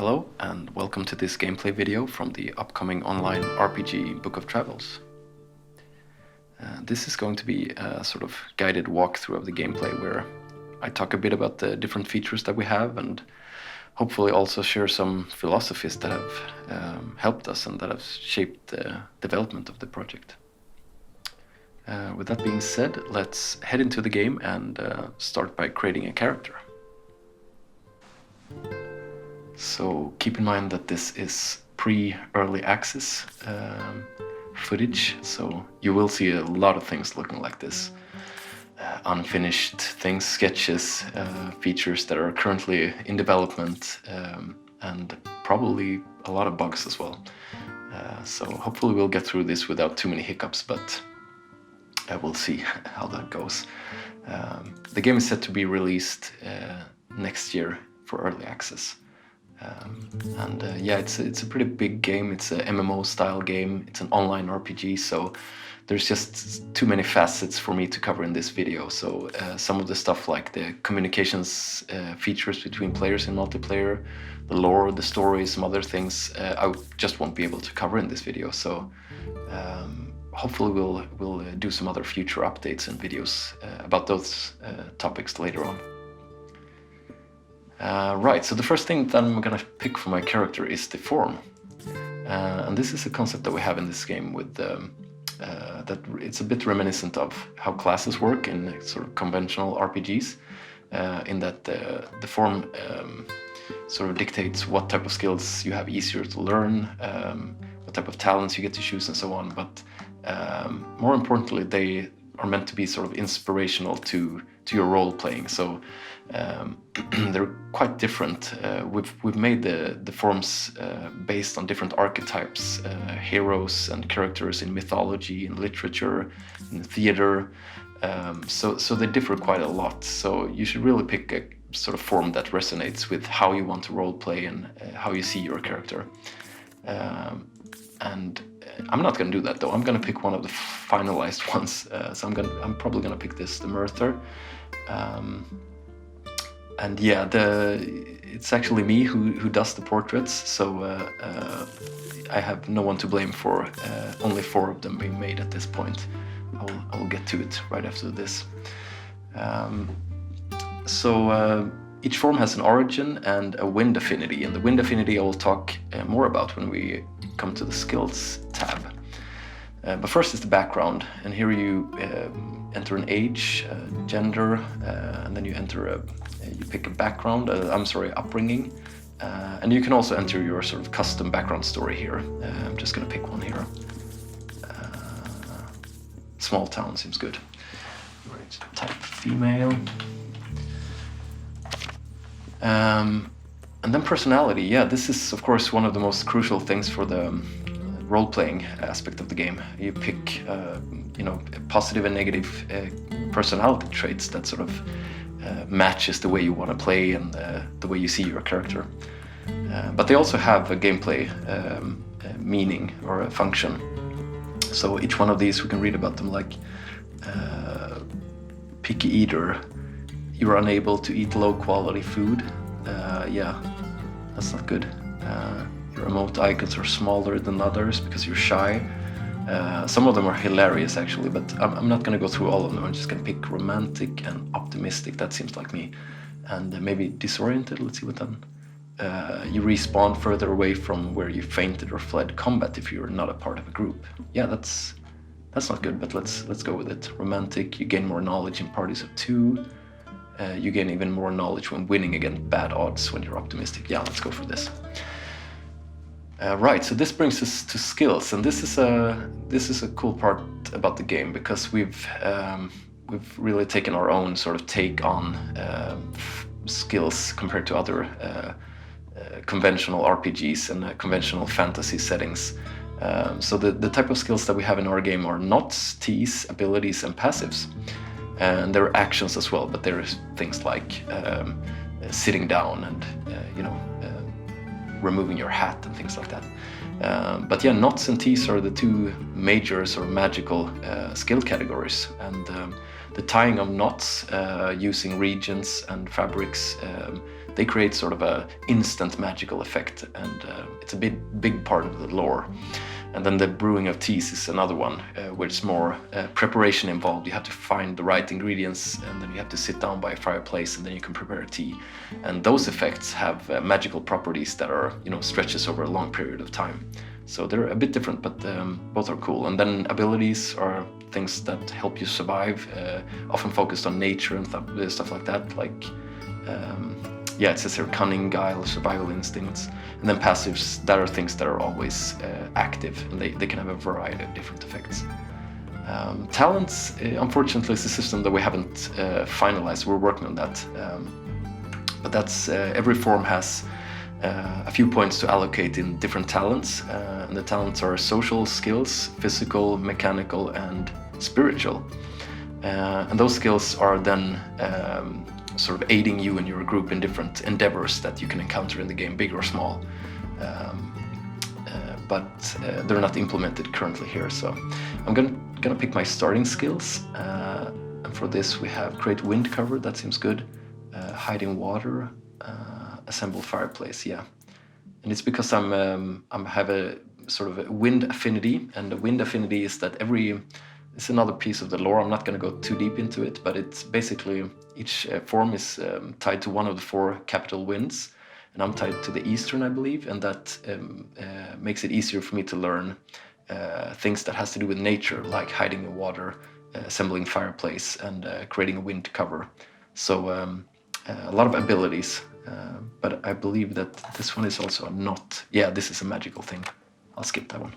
Hello and welcome to this gameplay video from the upcoming online RPG Book of Travels. This is going to be a sort of guided walkthrough of the gameplay where I talk a bit about the different features that we have and hopefully also share some philosophies that have helped us and that have shaped the development of the project. With that being said, let's head into the game and start by creating a character. So keep in mind that this is pre-early access footage, so you will see a lot of things looking like this. Unfinished things, sketches, features that are currently in development, and probably a lot of bugs as well. So hopefully we'll get through this without too many hiccups, but we'll see how that goes. The game is set to be released next year for early access. It's a pretty big game. It's a MMO style game. It's an online RPG, so there's just too many facets for me to cover in this video. So some of the stuff like the communications features between players in multiplayer, the lore, the story, some other things, I just won't be able to cover in this video. So hopefully we'll do some other future updates and videos about those topics later on. Right, so the first thing that I'm gonna pick for my character is the form. And this is a concept that we have in this game with that it's a bit reminiscent of how classes work in sort of conventional RPGs, in that the form sort of dictates what type of skills you have easier to learn, what type of talents you get to choose and so on, but more importantly they are meant to be sort of inspirational to your role playing. So they're quite different. We've made the forms based on different archetypes, heroes and characters in mythology, in literature, in theater. So they differ quite a lot. So you should really pick a sort of form that resonates with how you want to role play and how you see your character. And I'm not going to do that though. I'm going to pick one of the finalized ones. So I'm probably going to pick this, the Murther. And yeah, it's actually me who does the portraits, so I have no one to blame for only 4 of them being made at this point. I'll get to it right after this. Each form has an origin and a wind affinity, and the wind affinity I will talk more about when we come to the skills tab. But first is the background, and here you enter an age, gender, and then you enter you pick a background, upbringing, and you can also enter your sort of custom background story here. I'm just gonna pick one here. Small town seems good. Right, type female. And then personality. Yeah, this is of course one of the most crucial things for the role-playing aspect of the game. You pick, positive and negative personality traits that sort of matches the way you want to play and the way you see your character. But they also have a gameplay meaning or a function. So each one of these, we can read about them, like picky eater. You're unable to eat low-quality food. Yeah, that's not good. Your emote icons are smaller than others because you're shy. Some of them are hilarious actually, but I'm not going to go through all of them. I'm just going to pick romantic and optimistic. That seems like me. And maybe disoriented. Let's see what then. You respawn further away from where you fainted or fled combat if you're not a part of a group. Yeah, that's not good, but let's go with it. Romantic. You gain more knowledge in parties of 2. You gain even more knowledge when winning against bad odds when you're optimistic. Yeah, let's go for this. Right, so this brings us to skills, and this is a cool part about the game because we've really taken our own sort of take on skills compared to other conventional RPGs and conventional fantasy settings. So the type of skills that we have in our game are knots, teas, abilities, and passives, and there are actions as well. But there are things like sitting down and removing your hat and things like that. But yeah, knots and teas are the 2 major sort of magical skill categories, and the tying of knots using regions and fabrics they create sort of a instant magical effect, and it's a big part of the lore. And then the brewing of teas is another one, where it's more preparation involved. You have to find the right ingredients, and then you have to sit down by a fireplace, and then you can prepare a tea. And those effects have magical properties that are, stretches over a long period of time. So they're a bit different, but both are cool. And then abilities are things that help you survive, often focused on nature and stuff like that. Like, it says here cunning, guile, survival instincts. And then passives, that are things that are always active, and they can have a variety of different effects. Talents, unfortunately, is a system that we haven't finalized. We're working on that. But that's every form has a few points to allocate in different talents, and the talents are social skills, physical, mechanical, and spiritual. And those skills are then sort of aiding you and your group in different endeavors that you can encounter in the game, big or small. But they're not implemented currently here, so I'm gonna pick my starting skills. And for this we have create wind cover, that seems good. Hide in water, assemble fireplace, yeah. And it's because I have a sort of a wind affinity, and the wind affinity is that it's another piece of the lore. I'm not going to go too deep into it, but it's basically each form is tied to one of the 4 capital winds, and I'm tied to the eastern, I believe, and that makes it easier for me to learn things that has to do with nature, like hiding in water, assembling fireplace, and creating a wind cover. So a lot of abilities, but I believe that this one is also not... Yeah, this is a magical thing. I'll skip that one.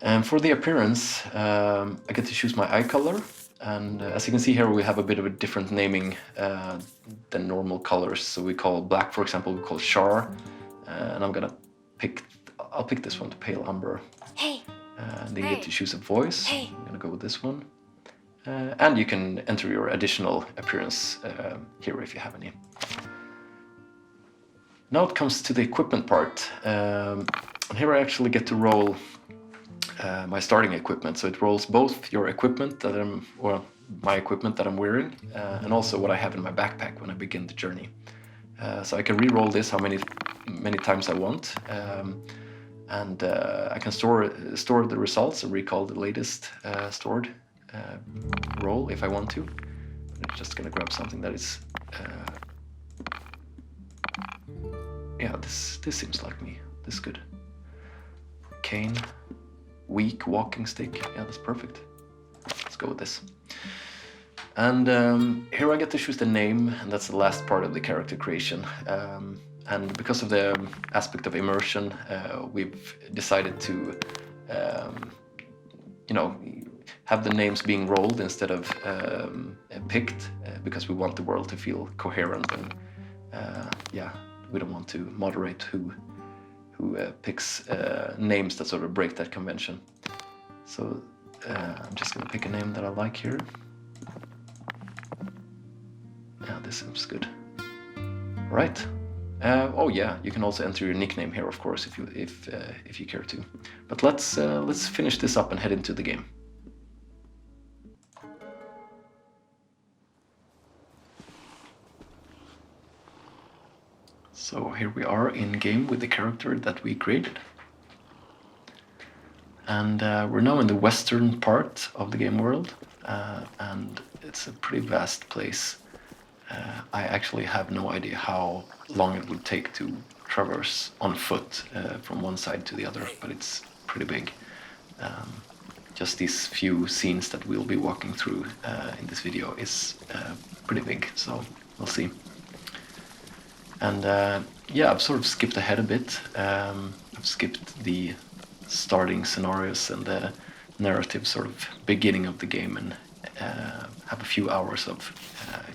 And for the appearance, I get to choose my eye color. And as you can see here, we have a bit of a different naming than normal colors. So we call black, for example, we call char. And I'll pick this one, to pale umber. Hey. And then you get to choose a voice. Hey. I'm gonna go with this one. And you can enter your additional appearance here if you have any. Now it comes to the equipment part. And here I actually get to roll my starting equipment. So it rolls both your equipment my equipment that I'm wearing, and also what I have in my backpack when I begin the journey. So I can re-roll this how many times I want, and I can store the results and recall the latest stored roll if I want to. I'm just gonna grab something that is this seems like me. This is good. Cane. Weak walking stick. Yeah, that's perfect. Let's go with this. And here I get to choose the name, and that's the last part of the character creation. And because of the aspect of immersion, we've decided to, have the names being rolled instead of picked, because we want the world to feel coherent, and we don't want to moderate who picks names that sort of break that convention. So I'm just gonna pick a name that I like here. Yeah, this seems good. Right. You can also enter your nickname here, of course, if you care to. But let's finish this up and head into the game. So here we are in game with the character that we created. And we're now in the western part of the game world, and it's a pretty vast place. I actually have no idea how long it would take to traverse on foot from one side to the other, but it's pretty big. Just these few scenes that we'll be walking through in this video is pretty big, so we'll see. And I've sort of skipped ahead a bit. I've skipped the starting scenarios and the narrative sort of beginning of the game, and have a few hours of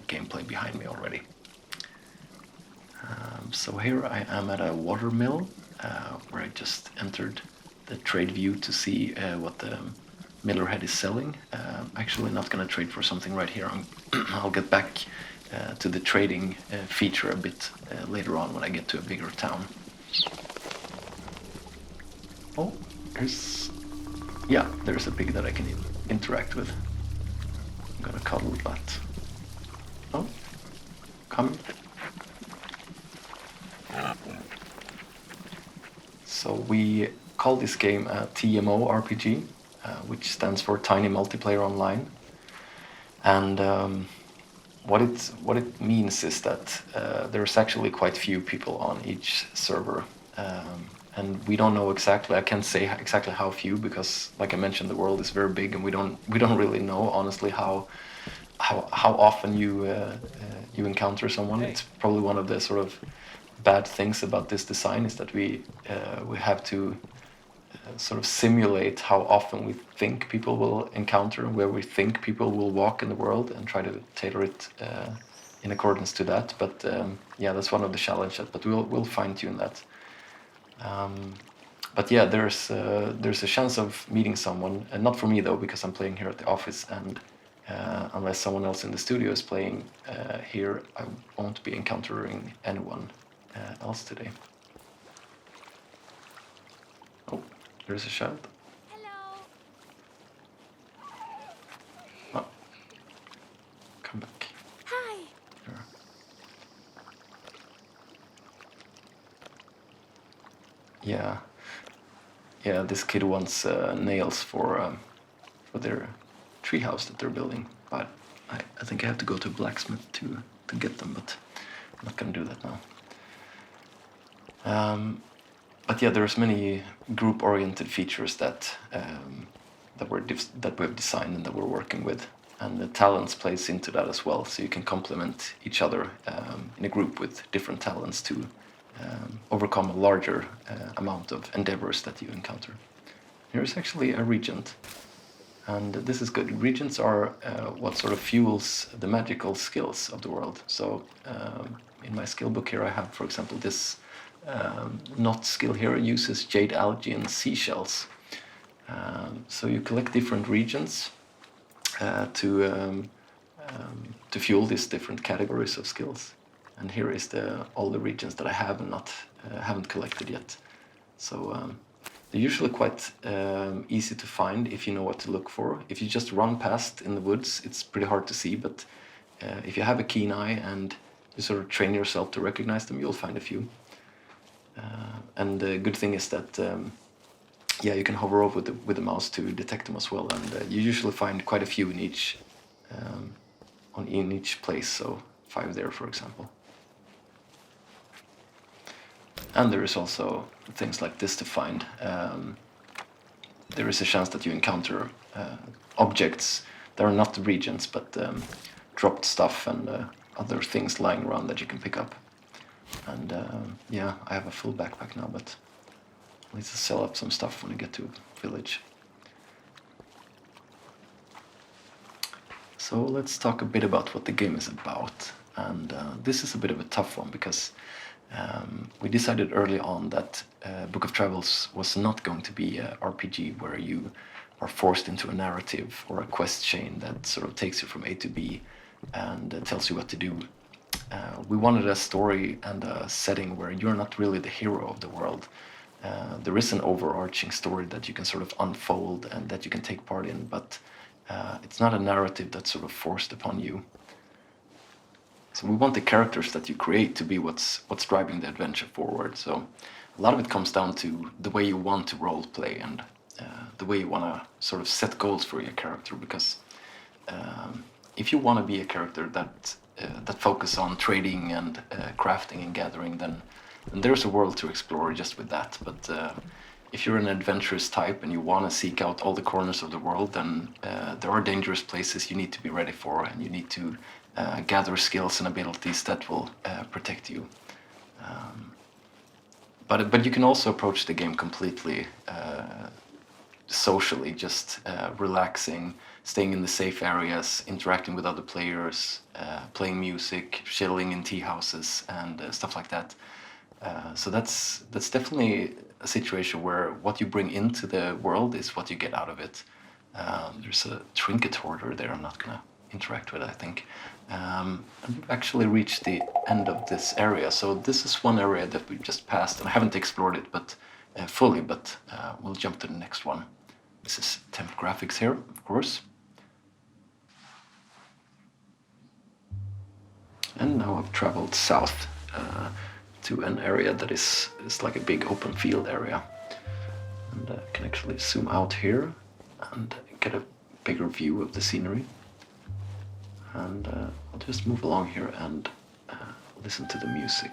gameplay behind me already. So here I am at a water mill, where I just entered the trade view to see what the millerhead is selling. Actually not going to trade for something right here. I'll get back to the trading feature a bit later on when I get to a bigger town. Oh, there's a pig that I can interact with. I'm gonna cuddle that. Oh, coming. So we call this game a TMORPG, which stands for Tiny Multiplayer Online. And what it means is that there's actually quite few people on each server. And we don't know exactly. I can't say exactly how few because, like I mentioned, the world is very big, and we don't really know honestly how often you encounter someone. It's probably one of the sort of bad things about this design is that we have to sort of simulate how often we think people will encounter, where we think people will walk in the world, and try to tailor it in accordance to that. But yeah, that's one of the challenges. But we'll fine tune that. But yeah, there's a chance of meeting someone, and not for me though, because I'm playing here at the office, and unless someone else in the studio is playing here, I won't be encountering anyone else today. Oh, there's a child. Hello. Oh, come back. Hi. Here. Yeah, this kid wants nails for their treehouse that they're building, but I think I have to go to a blacksmith to get them, but I'm not gonna do that now. But yeah, there's many group-oriented features that we've designed and that we're working with, and the talents plays into that as well. So you can complement each other in a group with different talents to overcome a larger amount of endeavors that you encounter. Here's actually a regent, and this is good. Regents are what sort of fuels the magical skills of the world. So in my skill book here I have, for example, this knot skill here uses jade algae and seashells. So you collect different regions to fuel these different categories of skills. And here is all the regions that I have and haven't collected yet. So they're usually quite easy to find if you know what to look for. If you just run past in the woods, it's pretty hard to see. But if you have a keen eye and you sort of train yourself to recognize them, you'll find a few. And the good thing is that yeah, you can hover over with the mouse to detect them as well, and you usually find quite a few in each place. So 5 there, for example. And there is also things like this to find. There is a chance that you encounter objects that are not regions, but dropped stuff and other things lying around that you can pick up. And yeah, I have a full backpack now, but I need to sell up some stuff when I get to a village. So let's talk a bit about what the game is about. And this is a bit of a tough one because we decided early on that Book of Travels was not going to be an RPG where you are forced into a narrative or a quest chain that sort of takes you from A to B and tells you what to do. We wanted a story and a setting where you're not really the hero of the world. There is an overarching story that you can sort of unfold and that you can take part in, but it's not a narrative that's sort of forced upon you. So we want the characters that you create to be what's driving the adventure forward. So a lot of it comes down to the way you want to role play and the way you want to sort of set goals for your character. Because if you want to be a character that focus on trading and crafting and gathering, then there's a world to explore just with that. But if you're an adventurous type and you want to seek out all the corners of the world, then there are dangerous places you need to be ready for, and you need to gather skills and abilities that will protect you. But you can also approach the game completely socially, just relaxing, staying in the safe areas, interacting with other players, playing music, chilling in tea houses, and stuff like that. So that's definitely a situation where what you bring into the world is what you get out of it. There's a trinket hoarder there I'm not gonna interact with, I think. And we've actually reached the end of this area. So this is one area that we just passed, and I haven't explored it but fully, but we'll jump to the next one. This is temp graphics here, of course. And now I've traveled south to an area that is like a big open field area. And I can actually zoom out here and get a bigger view of the scenery. And I'll just move along here and listen to the music.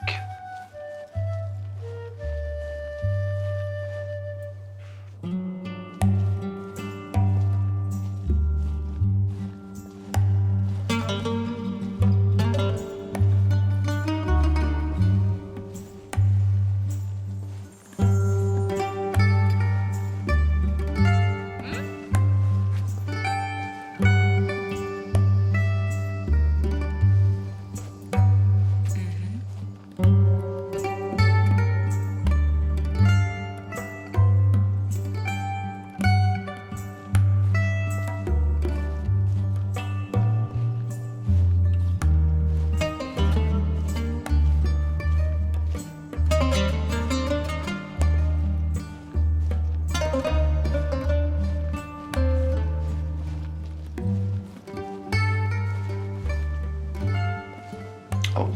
Oh,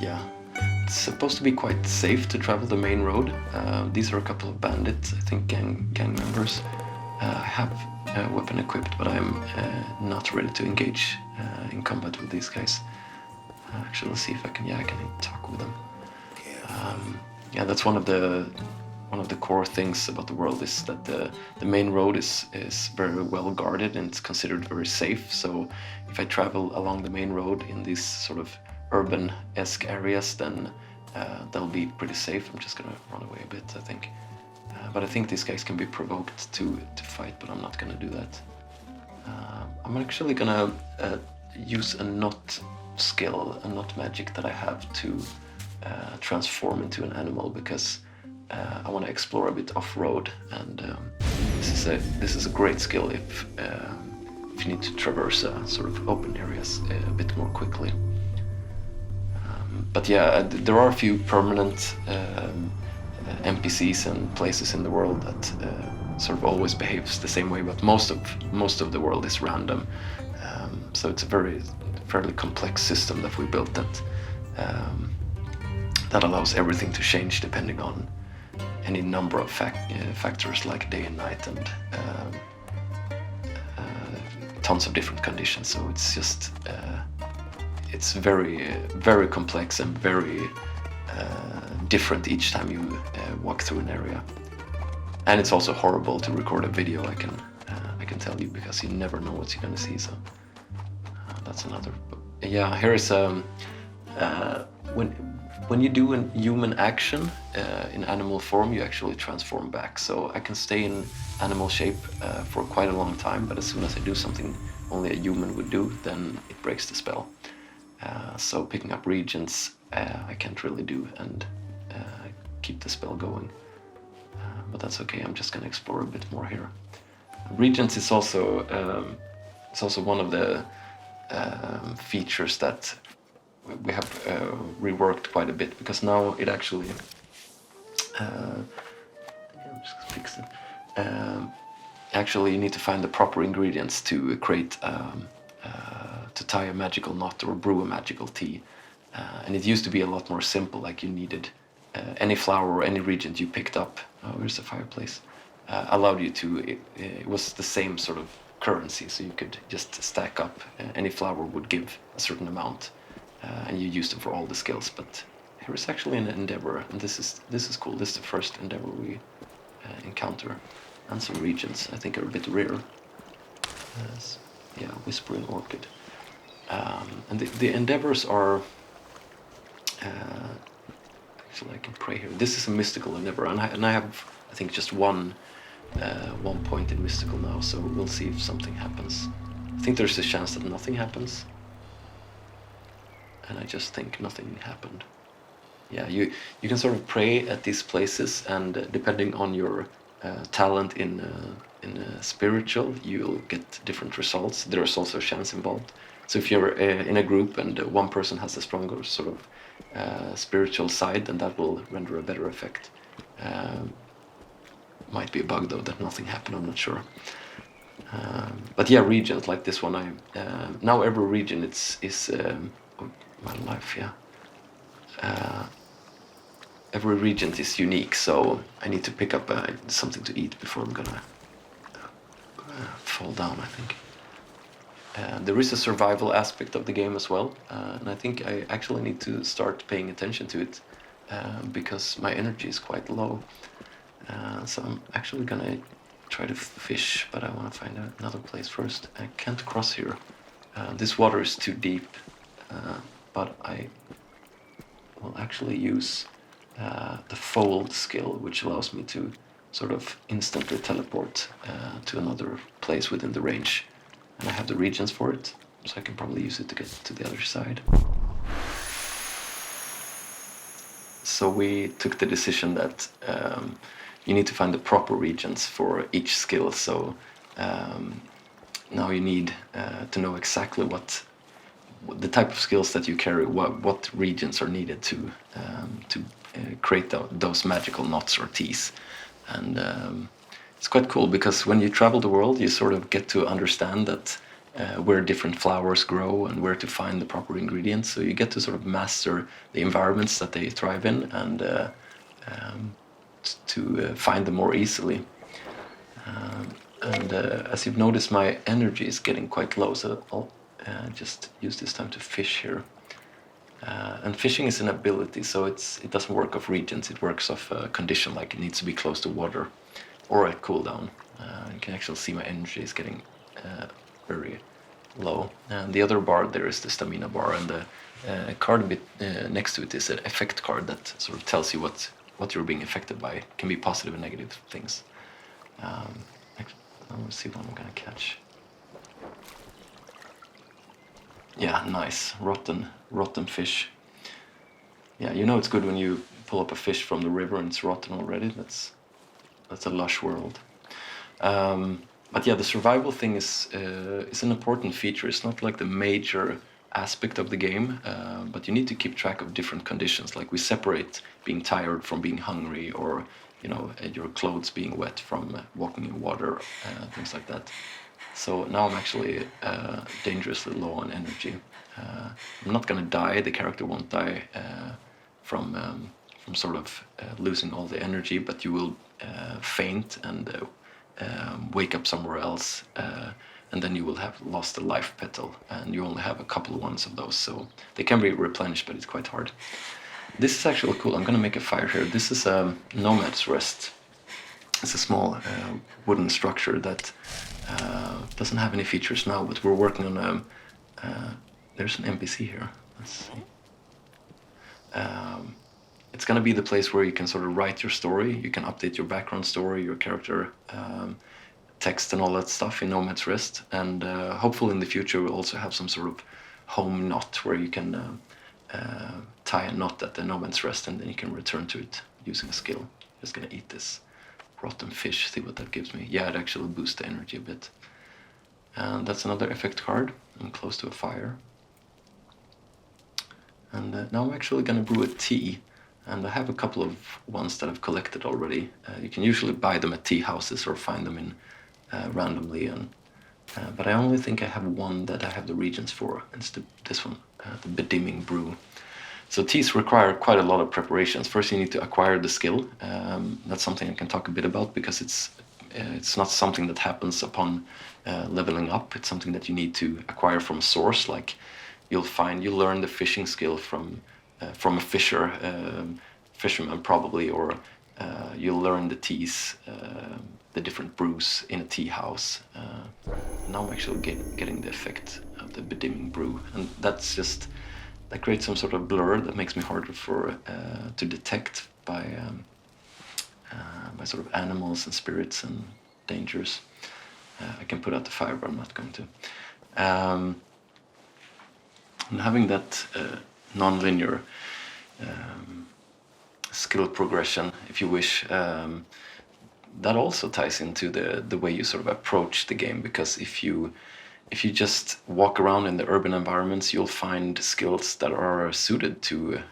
yeah. It's supposed to be quite safe to travel the main road. These are a couple of bandits, I think gang members. I have a weapon equipped, but I'm not ready to engage in combat with these guys. Actually, let's see if I can talk with them. Yeah, that's one of the core things about the world is that the main road is very well guarded and it's considered very safe. So if I travel along the main road in these sort of urban-esque areas, then they'll be pretty safe. I'm just gonna run away a bit, I think. But I think these guys can be provoked to fight, but I'm not gonna do that. I'm actually gonna use a knot skill, a knot magic that I have to transform into an animal, because I want to explore a bit off-road, and this is a great skill if you need to traverse sort of open areas a bit more quickly. But yeah, there are a few permanent NPCs and places in the world that sort of always behaves the same way, but most of the world is random. So it's a fairly complex system that we built that allows everything to change depending on any number of factors like day and night and tons of different conditions. So it's just it's very complex and very different each time you walk through an area. And it's also horrible to record a video, I can tell you, because you never know what you're gonna see. So that's another. Yeah, here is when you do a human action in animal form, you actually transform back. So I can stay in animal shape for quite a long time, but as soon as I do something only a human would do, then it breaks the spell. So picking up regents I can't really do and keep the spell going. But that's okay, I'm just gonna explore a bit more here. Regents is also one of the features that we have reworked quite a bit, because now it actually just fix it. Actually, you need to find the proper ingredients to create to tie a magical knot or brew a magical tea. And it used to be a lot more simple, like you needed any flower or any regent you picked up. Oh, here's the fireplace. Allowed you to. It was the same sort of currency, so you could just stack up. Any flower would give a certain amount. And you use them for all the skills, but here is actually an endeavor, and this is cool. This is the first endeavor we encounter, and some regions I think are a bit rare. Yeah, Whispering Orchid, and the endeavors are. Actually, I can pray here. This is a mystical endeavor, and I have I think just one point in mystical now, so we'll see if something happens. I think there's a chance that nothing happens. And I just think nothing happened. Yeah, you can sort of pray at these places, and depending on your talent in spiritual, you'll get different results. There's also a chance involved. So if you're in a group and one person has a stronger sort of spiritual side, then that will render a better effect. Might be a bug though that nothing happened. I'm not sure. But yeah, regions like this one. Now every region my life, yeah. Every region is unique, so I need to pick up something to eat before I'm gonna fall down, I think. There is a survival aspect of the game as well, and I think I actually need to start paying attention to it because my energy is quite low. So I'm actually gonna try to fish, but I want to find another place first. I can't cross here. This water is too deep, but I will actually use the fold skill, which allows me to sort of instantly teleport to another place within the range. And I have the regions for it, so I can probably use it to get to the other side. So we took the decision that you need to find the proper regions for each skill. So now you need to know exactly what the type of skills that you carry, what regions are needed to create those magical knots or teas. And it's quite cool because when you travel the world, you sort of get to understand that where different flowers grow and where to find the proper ingredients. So you get to sort of master the environments that they thrive in and to find them more easily. And as you've noticed, my energy is getting quite low, so I'll just use this time to fish here. And fishing is an ability, so it doesn't work off regions, it works off a condition, like it needs to be close to water or at cooldown. You can actually see my energy is getting very low. And the other bar there is the stamina bar, and the card bit next to it is an effect card that sort of tells you what you're being affected by. It can be positive and negative things. Let's see what I'm gonna catch. Yeah, nice. Rotten fish. Yeah, you know it's good when you pull up a fish from the river and it's rotten already. That's a lush world. But yeah, the survival thing is an important feature. It's not like the major aspect of the game, but you need to keep track of different conditions. Like we separate being tired from being hungry, or your clothes being wet from walking in water, things like that. So now I'm actually dangerously low on energy. I'm not gonna die. The character won't die from sort of losing all the energy, but you will faint and wake up somewhere else, and then you will have lost a life petal, and you only have a couple of ones of those, so they can be replenished, but it's quite hard. This is actually cool. I'm gonna make a fire here. This is a Nomad's Rest. It's a small wooden structure that doesn't have any features now, but we're working on there's an NPC here. Let's see. It's going to be the place where you can sort of write your story. You can update your background story, your character text and all that stuff in Nomad's Rest. And hopefully in the future we'll also have some sort of home knot where you can tie a knot at the Nomad's Rest, and then you can return to it using a skill. Just going to eat this rotten fish, see what that gives me. Yeah, it actually boosts the energy a bit. And that's another effect card. I'm close to a fire. And now I'm actually gonna brew a tea. And I have a couple of ones that I've collected already. You can usually buy them at tea houses or find them in randomly. But I only think I have one that I have the regions for. It's this one, the Bedimming Brew. So teas require quite a lot of preparations. First, you need to acquire the skill. That's something I can talk a bit about because it's not something that happens upon leveling up. It's something that you need to acquire from a source. Like you'll learn the fishing skill from a fisherman probably, or you'll learn the teas, the different brews in a tea house. Now I'm actually getting the effect of the Bedimming Brew, and that creates some sort of blur that makes me harder to detect by sort of animals and spirits and dangers. I can put out the fire, but I'm not going to. And having that non-linear skill progression, if you wish, that also ties into the way you sort of approach the game, because if you just walk around in the urban environments, you'll find skills that are suited to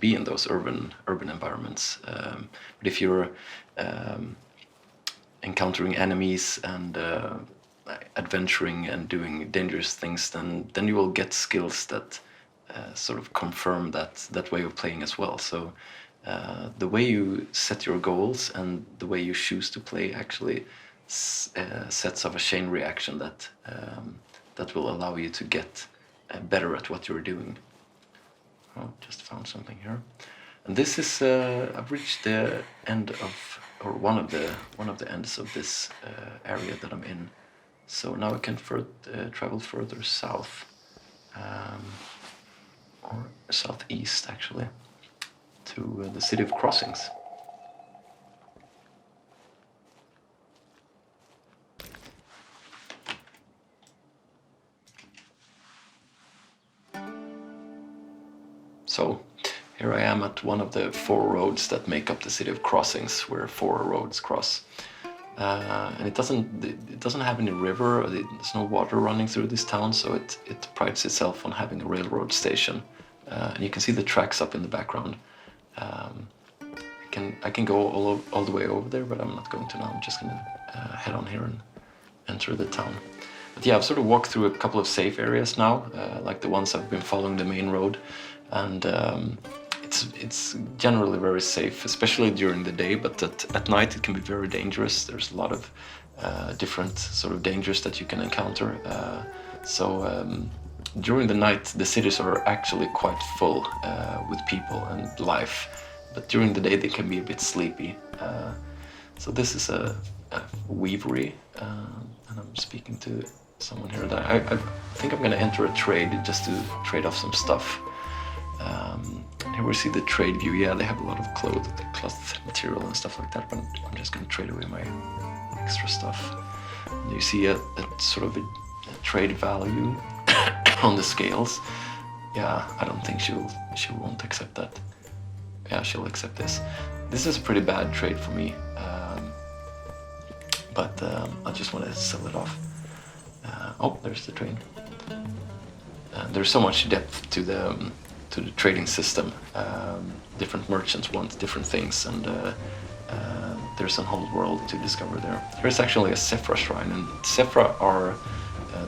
be in those urban environments. But if you're encountering enemies and adventuring and doing dangerous things, then you will get skills that sort of confirm that way of playing as well. So the way you set your goals and the way you choose to play actually sets up a chain reaction that will allow you to get better at what you're doing. Oh, just found something here, and this is I've reached the end of, or one of the ends of this area that I'm in. So now I can travel further south, or southeast actually, to the city of Crossings. So here I am at one of the 4 roads that make up the city of Crossings, where 4 roads cross. And it doesn't have any river. There's no water running through this town, so it prides itself on having a railroad station. And you can see the tracks up in the background. I can go all the way over there, but I'm not going to now. I'm just going to head on here and enter the town. But yeah, I've sort of walked through a couple of safe areas now, like the ones I've been following the main road, and it's generally very safe, especially during the day, but at night it can be very dangerous. There's a lot of different sort of dangers that you can encounter. During the night, the cities are actually quite full with people and life, but during the day they can be a bit sleepy. So this is a weavery, and I'm speaking to someone here. That I think I'm going to enter a trade just to trade off some stuff. Here we see the trade view. Yeah, they have a lot of cloth material and stuff like that, but I'm just going to trade away my extra stuff. And you see a sort of a trade value on the scales. Yeah, I don't think she won't accept that. Yeah, she'll accept this. This is a pretty bad trade for me, but I just want to sell it off. Oh, there's the train. There's so much depth to the trading system. Different merchants want different things, and there's a whole world to discover there. Here's actually a Sephra shrine, and Sephra are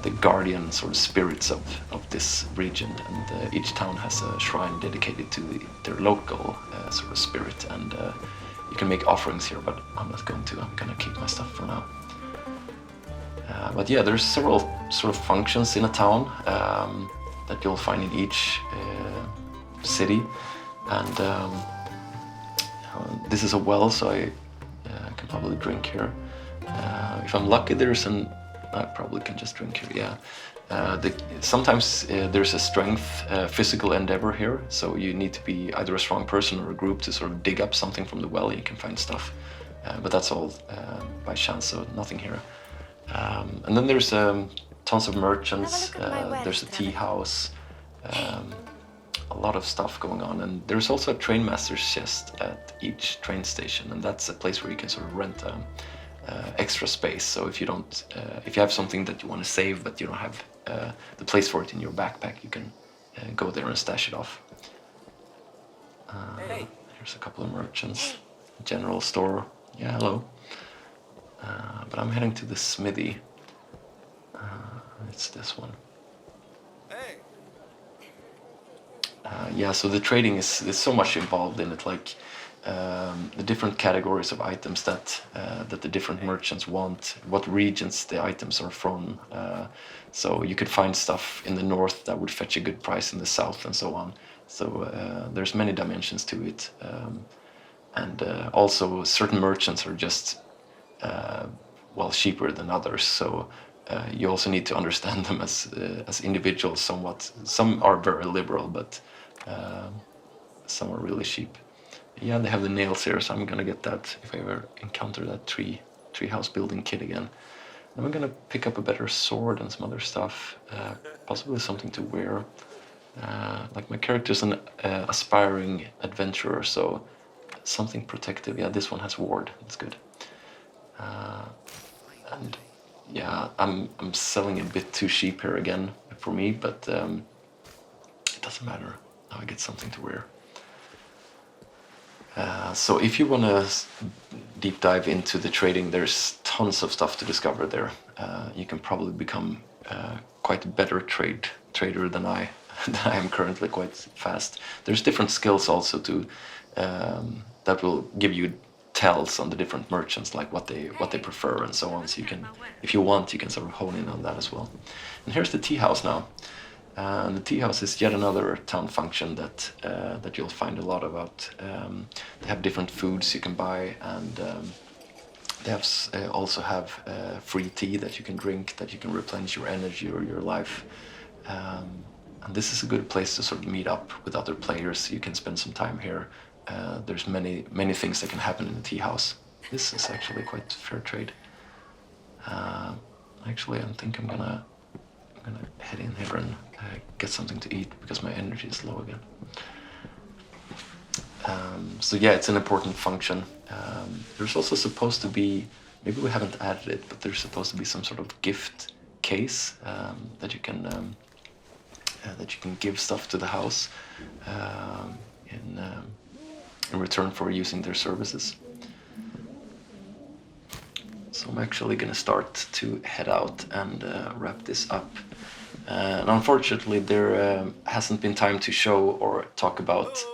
the guardian sort of spirits of this region, and each town has a shrine dedicated to their local sort of spirit, and you can make offerings here, but I'm not going to. I'm gonna keep my stuff for now. But yeah, there's several sort of functions in a town that you'll find in each city, and this is a well, so I can probably drink here. If I'm lucky, I probably can just drink here. Yeah. Sometimes there's a strength physical endeavor here, so you need to be either a strong person or a group to sort of dig up something from the well. You can find stuff, but that's all by chance, so nothing here. And then there's tons of merchants. There's a tea house. A lot of stuff going on, and there's also a train master's chest at each train station, and that's a place where you can sort of rent extra space. So if you have something that you want to save but you don't have the place for it in your backpack, you can go there and stash it off. Here's a couple of merchants. General store. Yeah, hello. But I'm heading to the smithy. It's this one. Yeah, so the trading is so much involved in it, like the different categories of items that the different merchants want, what regions the items are from. So you could find stuff in the north that would fetch a good price in the south, and so on. So there's many dimensions to it, and also certain merchants are just cheaper than others. So you also need to understand them as individuals somewhat. Some are very liberal, but some are really cheap. Yeah, they have the nails here, so I'm gonna get that if I ever encounter that treehouse building kit again. And I'm gonna pick up a better sword and some other stuff, possibly something to wear. Like my character's an aspiring adventurer, so something protective. Yeah, this one has ward. That's good. And yeah, I'm selling a bit too cheap here again for me, but it doesn't matter. Now I get something to wear. So if you want to deep dive into the trading, there's tons of stuff to discover there. You can probably become quite a better trader than I I am currently quite fast. There's different skills also to that will give you tells on the different merchants, like what they prefer and so on. So you can, if you want, you can sort of hone in on that as well. And here's the tea house now. And the tea house is yet another town function that that you'll find a lot about. They have different foods you can buy, and they have also have free tea that you can drink, that you can replenish your energy or your life. And this is a good place to sort of meet up with other players. You can spend some time here. There's many things that can happen in the tea house. This is actually quite fair trade. Actually, I think I'm gonna head in here and get something to eat because my energy is low again. So yeah, it's an important function. There's also supposed to be, maybe we haven't added it, but there's supposed to be some sort of gift case that you can give stuff to the house in return for using their services. So I'm actually going to start to head out and wrap this up. And unfortunately, there hasn't been time to show or talk about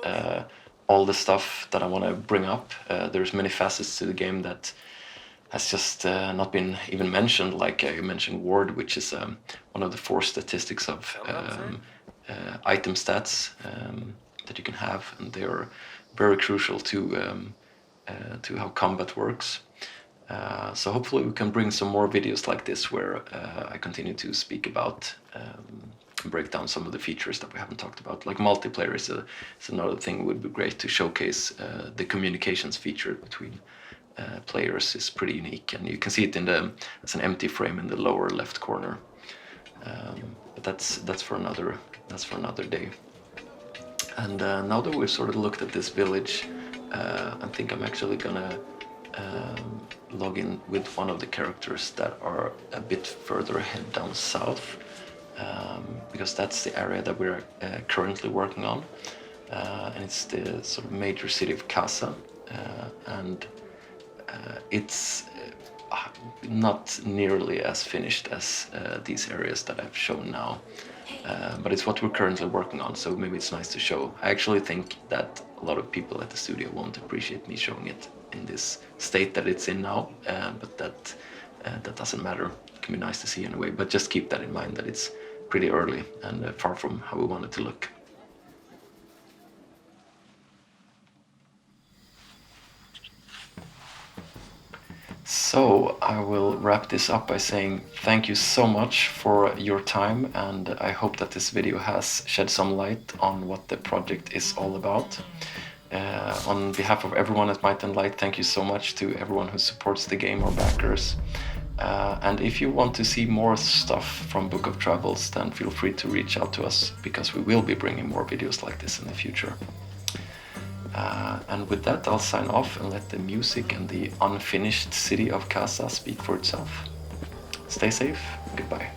all the stuff that I want to bring up. There's many facets to the game that has just not been even mentioned. Like I mentioned Ward, which is one of the 4 statistics of item stats that you can have, and they are very crucial to how combat works. So hopefully we can bring some more videos like this where I continue to speak about and break down some of the features that we haven't talked about. Like multiplayer is another thing. Would be great to showcase. The communications feature between players is pretty unique, and you can see it as an empty frame in the lower left corner. But that's for another day. And now that we've sort of looked at this village, I think I'm actually gonna log in with one of the characters that are a bit further ahead down south, because that's the area that we're currently working on, and it's the sort of major city of Casa, and it's not nearly as finished as these areas that I've shown now, but it's what we're currently working on, so maybe it's nice to show. I actually think that a lot of people at the studio won't appreciate me showing it in this state that it's in now, but that doesn't matter. It can be nice to see anyway, but just keep that in mind, that it's pretty early and far from how we want it to look. So I will wrap this up by saying thank you so much for your time, and I hope that this video has shed some light on what the project is all about. On behalf of everyone at Might and Light, thank you so much to everyone who supports the game or backers. And if you want to see more stuff from Book of Travels, then feel free to reach out to us, because we will be bringing more videos like this in the future. And with that, I'll sign off and let the music and the unfinished city of Casa speak for itself. Stay safe. Goodbye.